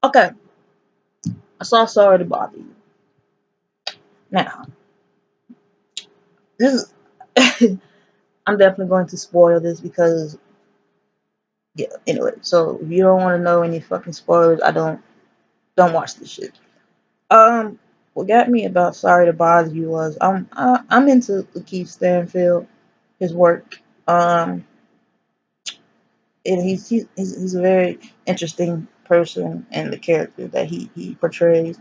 Okay, I saw Sorry to Bother You. Now, this is I'm definitely going to spoil this because yeah. Anyway, so if you don't want to know any fucking spoilers, I don't watch this shit. What got me about Sorry to Bother You was I'm into Lakeith Stanfield, his work. And he's a very interesting person and the character that he portrays.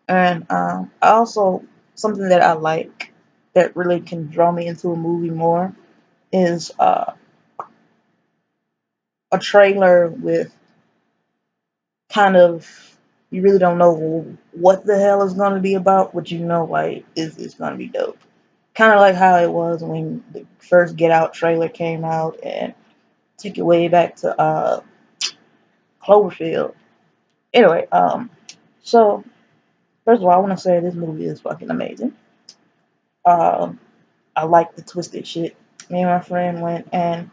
And I also something that I like that really can draw me into a movie more is a trailer with kind of you really don't know what the hell is going to be about, but you know like it's going to be dope. Kind of like how it was when the first Get Out trailer came out and took it way back to Cloverfield. Anyway, so first of all, I want to say this movie is fucking amazing. Um, I like the twisted shit. Me and my friend went and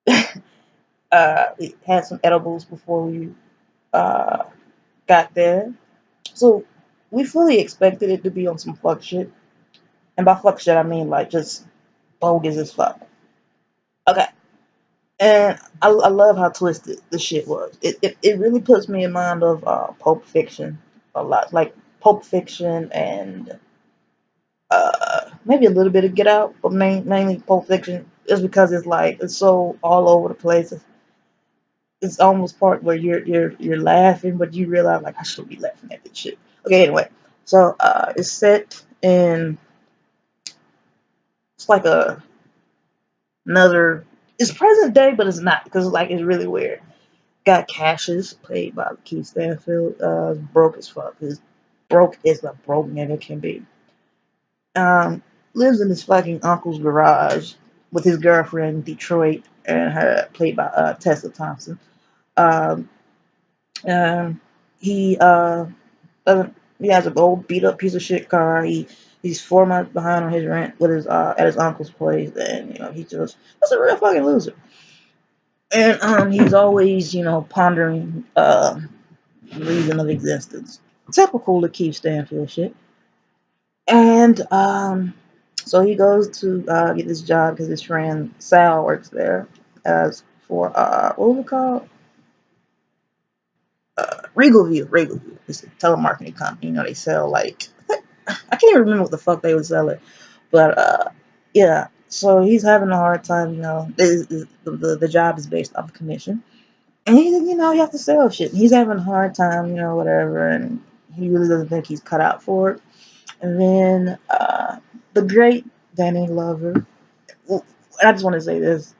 we had some edibles before we uh, got there. So we fully expected it to be on some fuck shit. And by fuck shit, I mean like just bogus as fuck. Okay. And I love how twisted the shit was. It really puts me in mind of Pulp Fiction a lot. Like Pulp Fiction and maybe a little bit of Get Out, but mainly Pulp Fiction is because it's like it's so all over the place. It's almost part where you're laughing, but you realize like I should be laughing at this shit. Okay, anyway, so it's set in it's like another it's present day, but it's not because like it's really weird. Got Cassius played by Keith Stanfield, broke as fuck. He's broke as a broke nigga can be. Um, lives in his fucking uncle's garage with his girlfriend Detroit and her played by Tessa Thompson. Um, um, he uh, he has an old beat up piece of shit car. He's 4 months behind on his rent with his at his uncle's place, and you know he's just a real fucking loser. And he's always pondering reason of existence. Typical to Keith Stanfield shit. And so he goes to get this job because his friend Sal works there as for what was it called? Regal View. Regal View. It's a telemarketing company. You know, they sell like I can't even remember what the fuck they were selling, but yeah. So he's having a hard time. You know, the job is based off of commission, and he has to sell shit. He's having a hard time. Whatever, and he really doesn't think he's cut out for it. And then the great Danny Glover. Well, I just want to say this: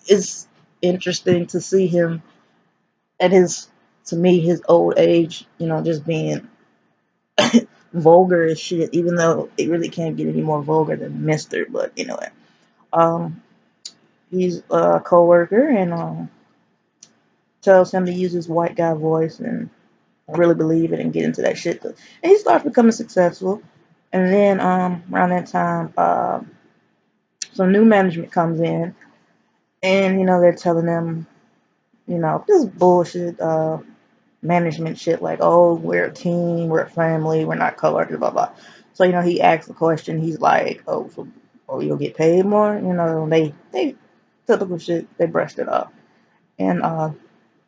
it's interesting to see him at to me, his old age. Just being vulgar as shit. Even though it really can't get any more vulgar than Mister. But anyway, um, he's a coworker and tells him to use his white guy voice and really believe it and get into that shit. And he starts becoming successful. And then around that time, some new management comes in, and they're telling them, this bullshit management shit like, oh, we're a team, we're a family, we're not coworkers, blah blah. So he asks the question. He's like, oh, so you'll get paid more. They typical shit. They brushed it off. And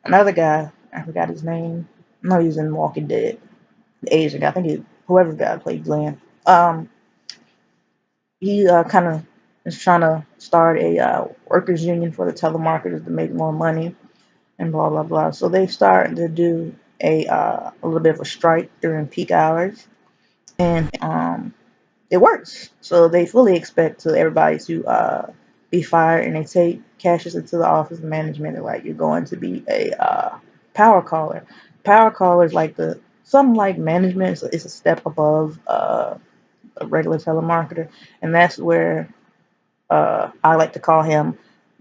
another guy, I forgot his name. No, he's in Walking Dead. The Asian guy, I think whoever guy played Glenn. He kind of is trying to start a workers union for the telemarketers to make more money and blah blah blah. So they started to do a little bit of a strike during peak hours, and it works. So they fully expect to everybody to be fired, and they take Cassius into the office of management and like you're going to be a power caller. Power caller is like the something like management. So it's a step above a regular telemarketer, and that's where I like to call him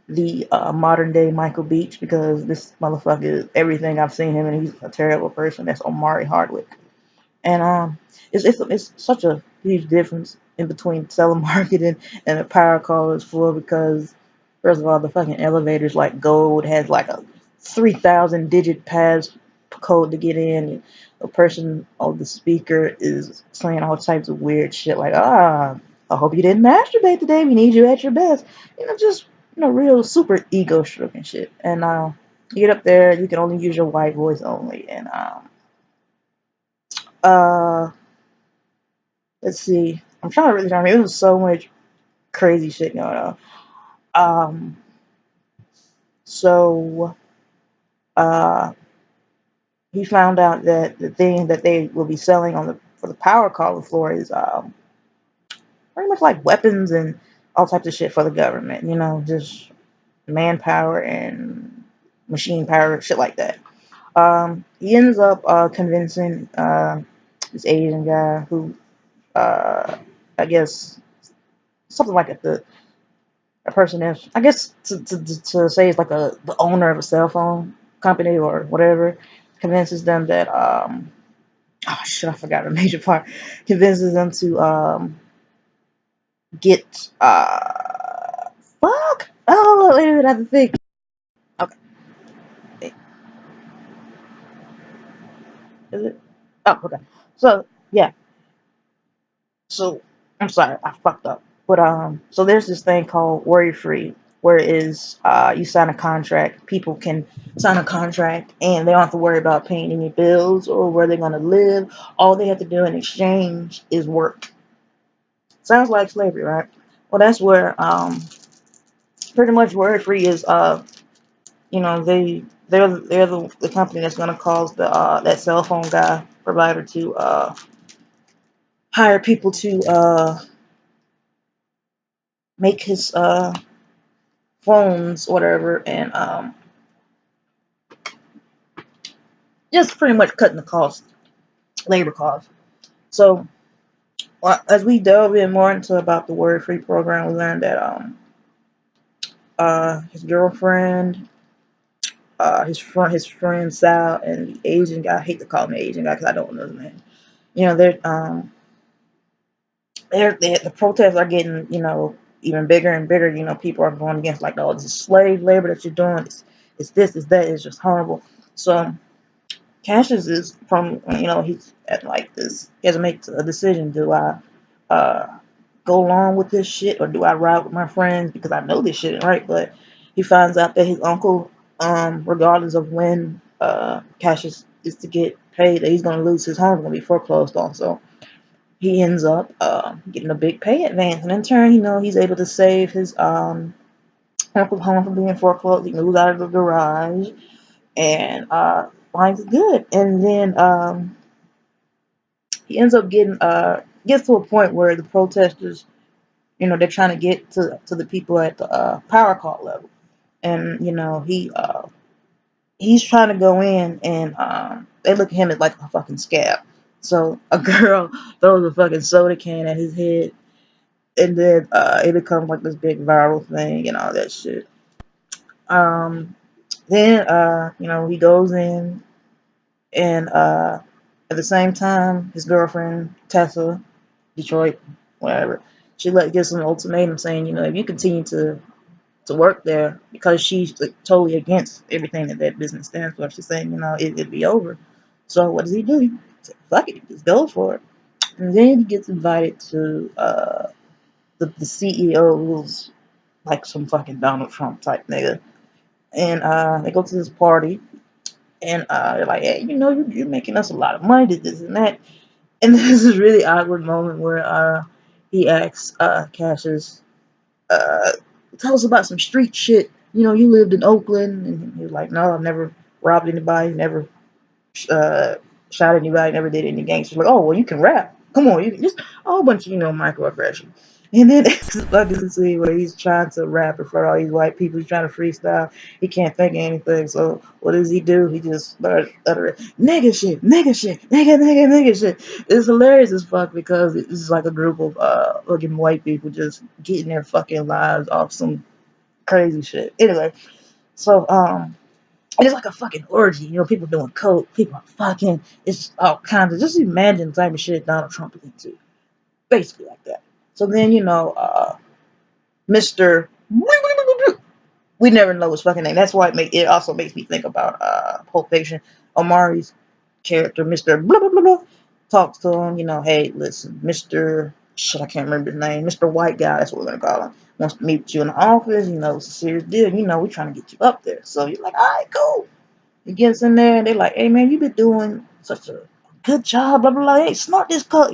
the modern day Michael Beach because this motherfucker is everything I've seen him, and he's a terrible person. That's Omari Hardwick, and it's such a huge difference in between telemarketing and a power caller's floor because first of all, the fucking elevators like gold has like a 3,000 digit pass code to get in. A person on the speaker is saying all types of weird shit like, I hope you didn't masturbate today. We need you at your best. Just, real super ego stroking shit. And you get up there, you can only use your white voice only. And uh, let's see. I'm trying to really remember. There was so much crazy shit going on. Um, so uh, he found out that the thing that they will be selling on the for the power caller floor is pretty much like weapons and all types of shit for the government. Just manpower and machine power, shit like that. He ends up convincing this Asian guy who, I guess, something like a person is, I guess, to say it's like the owner of a cell phone company or whatever, convinces them that oh shit, I forgot a major part. Convinces them to get fuck. Oh, wait a minute, I have to think. Okay, is it? Oh, okay. So yeah, so I'm sorry, I fucked up. But so there's this thing called worry free, where is you sign a contract. People can sign a contract and they don't have to worry about paying any bills or where they're gonna live. All they have to do in exchange is work. Sounds like slavery, right? Well, that's where pretty much worry free is they're the company that's gonna cause the that cell phone guy provider to hire people to make his phones, whatever, and just pretty much cutting the cost, labor cost. So as we delve in more into about the Worry Free program, we learned that his girlfriend, his friend Sal, and the Asian guy. I hate to call him the Asian guy because I don't know his name. The protests are getting even bigger and bigger. People are going against like, oh, this is slave labor that you're doing. It's this, it's that. It's just horrible. So Cassius is from he's at like this. He has to make a decision. Do I go along with this shit or do I ride with my friends because I know this shit ain't right? But he finds out that his uncle, regardless of when Cassius is to get paid, that he's gonna lose his home, gonna be foreclosed on. So he ends up getting a big pay advance, and in turn, he's able to save his uncle's home from being foreclosed. He moves out of the garage and finds it good, and then he ends up getting gets to a point where the protesters, they're trying to get to the people at the power call level, and he's trying to go in, and they look at him as like a fucking scab. So a girl throws a fucking soda can at his head, and then it becomes like this big viral thing and all that shit. Um, then he goes in, and at the same time, his girlfriend Tessa, Detroit, whatever, she gives him an ultimatum saying, if you continue to work there, because she's like totally against everything that business stands for. She's saying, it'd be over. So what does he do? He said, fuck it, he just goes for it. And then he gets invited to the CEO, who's like some fucking Donald Trump type nigga. And they go to this party, and they're like, hey, you're making us a lot of money, this and that. And there's this really awkward moment where he asks Cassius, uh, tell us about some street shit. You lived in Oakland, and he was like, no, I've never robbed anybody, never uh, shot anybody, never did any gangsters. Like, oh, well, you can rap. Come on, you can just a whole bunch of microaggression. And then it's fucking scene where he's trying to rap in front of all these white people. He's trying to freestyle. He can't think of anything. So what does he do? He just starts uttering nigga shit, nigga shit, nigga shit. It's hilarious as fuck because it's like a group of fucking white people just getting their fucking lives off some crazy shit. Anyway, so it's like a fucking orgy, people doing coke, people are fucking, it's all kinds of, just imagine the type of shit Donald Trump is into. Basically like that. So then, Mr. we never know his fucking name. That's why it also makes me think about Pulp Fiction. Omari's character, Mr. Blah blah blah blah, talks to him. Hey, listen, Mr. Shit, I can't remember his name. Mr. White Guy. That's what we're gonna call him. Wants to meet you in the office. It's a serious deal. We're trying to get you up there. So you're like, all right, cool. He gets in there and they're like, hey man, you've been doing such a good job, blah blah blah. Hey, snort this coke.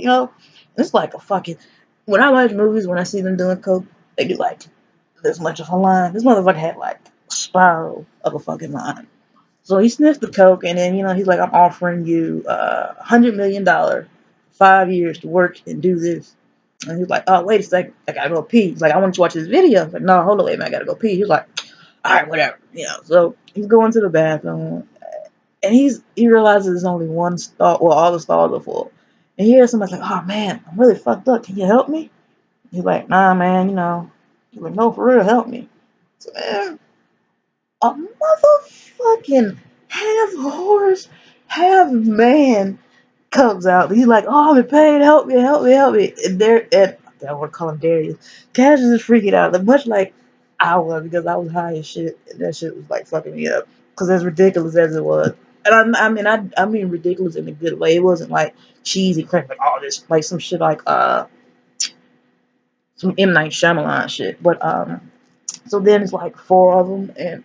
It's like a fucking. When I watch movies, when I see them doing coke, they do like this much of a line. This motherfucker had like a spiral of a fucking line. So he sniffed the coke and then he's like, I'm offering you $100 million, 5 years to work and do this. And he's like, oh wait a second, I gotta go pee. He's like, I want you to watch this video. I was like, no, hold on, wait a minute, I gotta go pee. He's like, all right, whatever. So he's going to the bathroom and he realizes there's only one stall. Well, all the stalls are full. And he hears somebody like, "Oh man, I'm really fucked up. Can you help me?" He's like, "Nah, man. He's like, "No, for real, help me." So man, a motherfucking half horse, half man comes out. He's like, "Oh, I'm in pain. Help me, help me, help me!" And I want to call him Darius. Cash is just freaking out, much like I was because I was high as shit, and that shit was like fucking me up. Because as ridiculous as it was, and I mean ridiculous in a good way. It wasn't like cheesy crap, like all this, like some shit like some M Night Shyamalan shit. But so then it's like four of them, and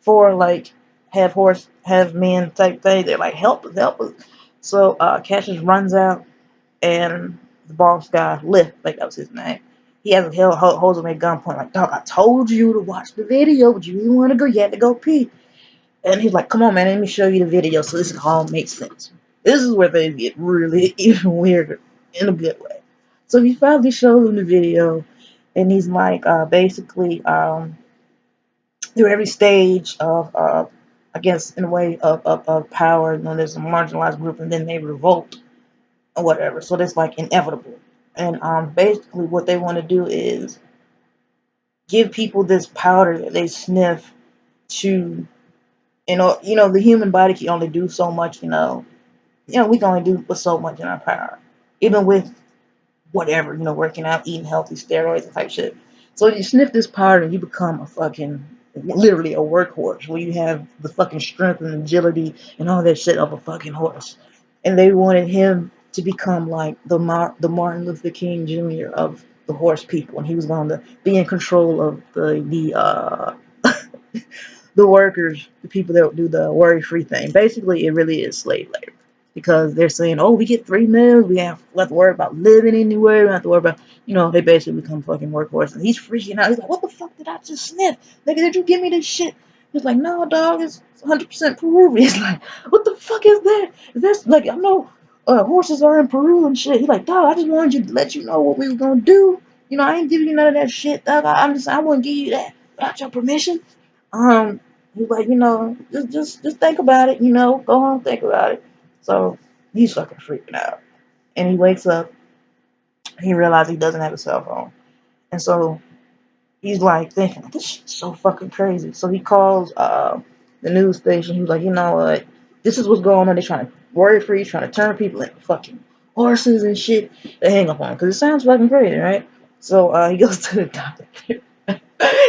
four like half horse, half men type thing. They're like, help us, help us. So Cassius runs out, and the boss guy, Lift, like that was his name. He has a holds him at gunpoint, like, dog, I told you to watch the video, but you didn't want to go. You had to go pee. And he's like, come on, man, let me show you the video so this all makes sense. This is where things get really even weirder in a good way. So he finally shows him the video, and he's like, basically, through every stage of, I guess, in a way of power, there's a marginalized group, and then they revolt or whatever. So that's like inevitable. And basically, what they want to do is give people this powder that they sniff to, the human body can only do so much. We can only do but so much in our power, even with whatever, working out, eating healthy, steroids, and type shit. So you sniff this powder and you become a fucking, literally a workhorse where you have the fucking strength and agility and all that shit of a fucking horse. And they wanted him to become like the Martin Luther King Jr. of the horse people, and he was going to be in control of the workers, the people that do the worry-free thing. Basically, it really is slave labor because they're saying, "Oh, we get 3 meals, we have to worry about living anywhere, we don't have to worry about," they basically become fucking workhorses. And he's freaking out. He's like, "What the fuck did I just sniff? Nigga, did you give me this shit?" He's like, "No, dog, it's 100% Peruvian." He's like, "What the fuck is that? Is this like I know horses are in Peru and shit?" He's like, "Dog, I just wanted you to let you know what we were gonna do. I ain't giving you none of that shit, dog. I wouldn't give you that without your permission." Um, he's like, just think about it, go home, think about it. So he's fucking freaking out. And he wakes up, he realizes he doesn't have a cell phone. And so he's like thinking, this shit's so fucking crazy. So he calls the news station. He's like, you know what? This is what's going on. They're trying to worry free, trying to turn people into fucking horses and shit. They hang up on him because it sounds fucking crazy, right? So he goes to the doctor.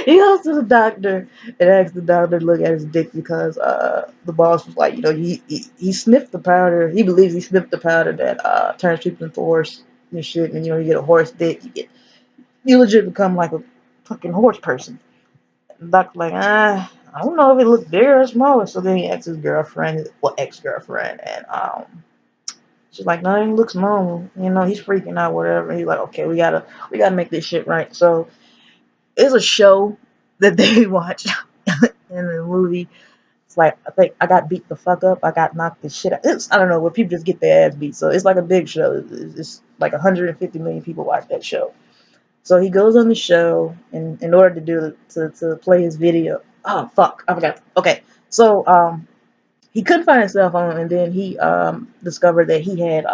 He goes to the doctor and asks the doctor to look at his dick because the boss was like, he sniffed the powder. He believes he sniffed the powder that turns people into horse and shit. And you get a horse dick, you legit become like a fucking horse person. The doctor's like, I don't know if it looks bigger or smaller. So then he asks his girlfriend, well, ex-girlfriend, and she's like, no, it looks normal. He's freaking out, whatever. He's like, okay, we gotta make this shit right. So it's a show that they watch in the movie. It's like, I think I got beat the fuck up. I got knocked the shit out. I don't know, where people just get their ass beat. So it's like a big show. It's like 150 million people watch that show. So he goes on the show in order to play his video. Oh fuck, I forgot. Okay, so he couldn't find his cell phone, and then he discovered that he had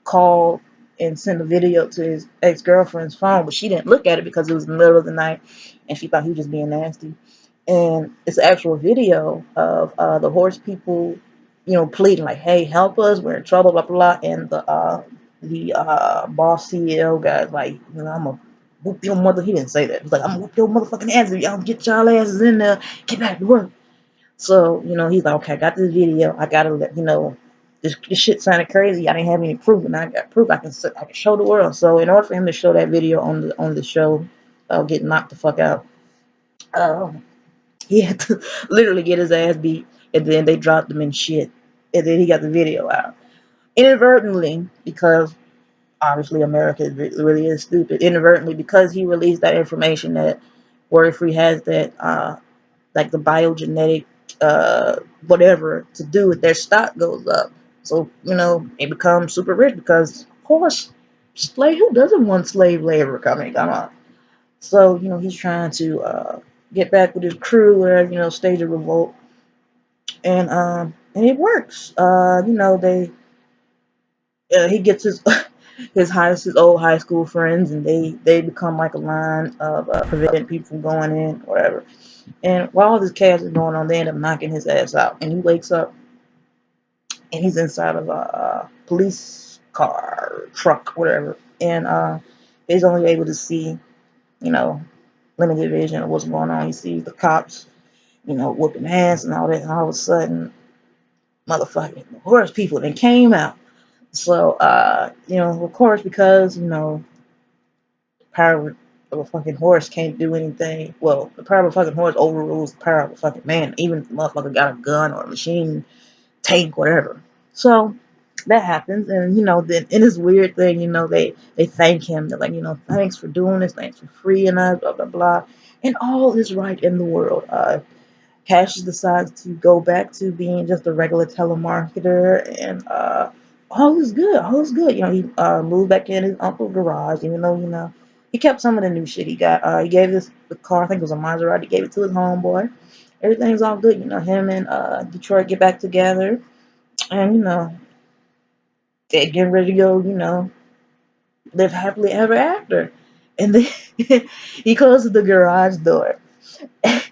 called and sent a video to his ex-girlfriend's phone, but she didn't look at it because it was the middle of the night, and she thought he was just being nasty. And it's an actual video of the horse people, pleading like, "Hey, help us! We're in trouble!" Blah blah blah. And the boss CEO guy's like, "I'm gonna whoop your mother. He didn't say that. He's like, I'm gonna whoop your motherfucking ass if y'all get y'all asses in there. Get back to work. So, he's like, okay, I got this video. I gotta let this shit sounded crazy. I didn't have any proof, and I got proof. I can show the world. So, in order for him to show that video on the show, getting knocked the fuck out, um, he had to literally get his ass beat, and then they dropped him in shit, and then he got the video out inadvertently because obviously America really is stupid. Inadvertently because he released that information that Worry Free has that like the biogenetic uh, whatever to do with their stock goes up. So, they become super rich because, of course, who doesn't want slave labor coming? Come on. So, he's trying to get back with his crew, or, stage a revolt. And it works. He gets his his old high school friends, and they become like a line of preventing people from going in, whatever. And while all this chaos is going on, they end up knocking his ass out. And he wakes up and he's inside of a police car, truck, whatever. And he's only able to see, you know, limited vision of what's going on. He sees the cops, whooping ass and all that. And all of a sudden, motherfucking horse people then came out. So, of course, because, power of a fucking horse can't do anything. Well, the power of a fucking horse overrules the power of a fucking man, even if the motherfucker got a gun or a machine tank, whatever. So that happens, and then in this weird thing, they thank him. They're like, thanks for doing this, thanks for freeing us, blah blah blah, and all is right in the world. Cassius decides to go back to being just a regular telemarketer, and all is good. All is good. He moved back in his uncle's garage, even though he kept some of the new shit he got. He gave the car, I think it was a Maserati. He gave it to his homeboy. Everything's all good. Him and Detroit get back together, and they're getting ready to go. Live happily ever after. And then he closes the garage door. And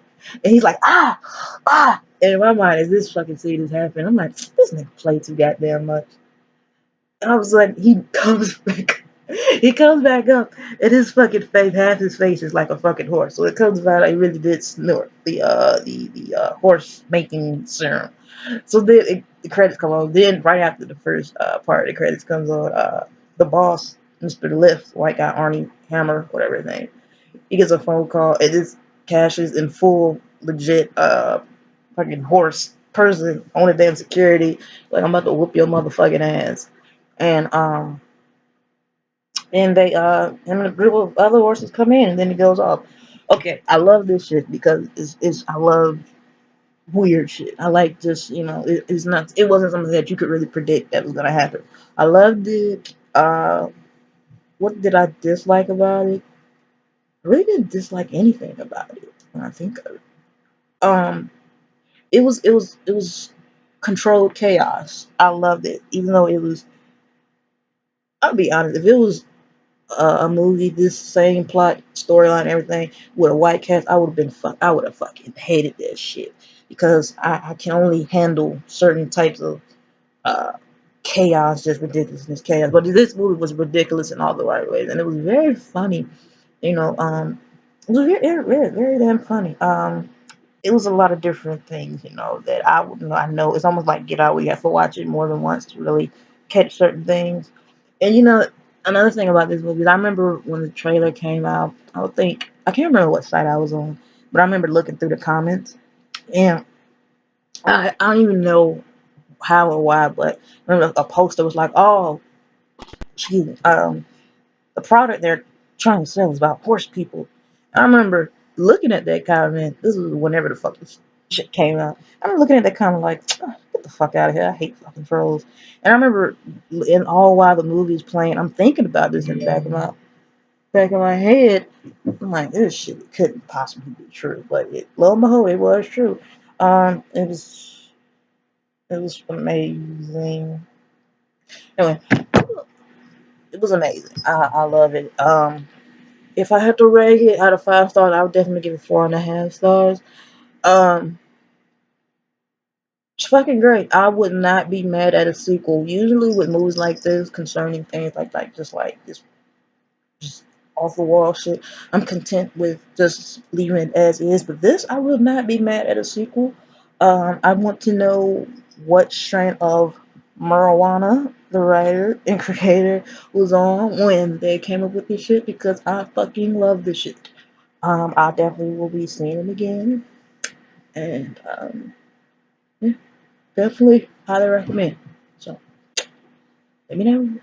he's like, ah, ah. And in my mind, as this fucking scene is happening, I'm like, this nigga play too goddamn much. And I was like, he comes back. He comes back up, and his fucking face, half his face is like a fucking horse. So it comes out, like he really did snort the horse making serum. So then the credits come on. Then right after the first part, the credits comes on. The boss, Mr. Lift, white guy Arnie Hammer, whatever his name. He gets a phone call, and this Cash is in full legit fucking horse person on the damn security. Like, I'm about to whoop your motherfucking ass. And and they him and a group of other horses come in, and then he goes off. Okay, I love this shit because it's I love weird shit. I like just it's not, it wasn't something that you could really predict that was gonna happen. I loved it. What did I dislike about it? I really didn't dislike anything about it when I think of it. Um, it was controlled chaos. I loved it, even though it was. I'll be honest. If it was a movie, this same plot, storyline, everything with a white cast, I would have been I would have fucking hated that shit because I can only handle certain types of uh chaos, just ridiculousness, chaos. But this movie was ridiculous in all the right ways, and it was very funny. It was very damn funny. It was a lot of different things, that I know it's almost like Get Out, where you have to watch it more than once to really catch certain things. And another thing about this movie is I remember when the trailer came out, I can't remember what site I was on, but I remember looking through the comments, and I don't even know how or why, but I remember a poster was like, oh, excuse me, the product they're trying to sell is about horse people. I remember looking at that comment. This was whenever the fuck this shit came out. I remember looking at that comment like, "Oh, get the fuck out of here. I hate fucking trolls." And I remember in all while the movie's playing, I'm thinking about this in the back of my head. I'm like, this shit couldn't possibly be true. But lo and behold, it was true. It was amazing. Anyway, it was amazing. I love it. If I had to rate it out of 5 stars, I would definitely give it 4.5 stars. Um, it's fucking great. I would not be mad at a sequel. Usually with movies like this, concerning things like just off the wall shit. I'm content with just leaving it as is. But this, I will not be mad at a sequel. I want to know what strain of marijuana the writer and creator was on when they came up with this shit because I fucking love this shit. I definitely will be seeing it again, and yeah, definitely highly recommend. So let me know.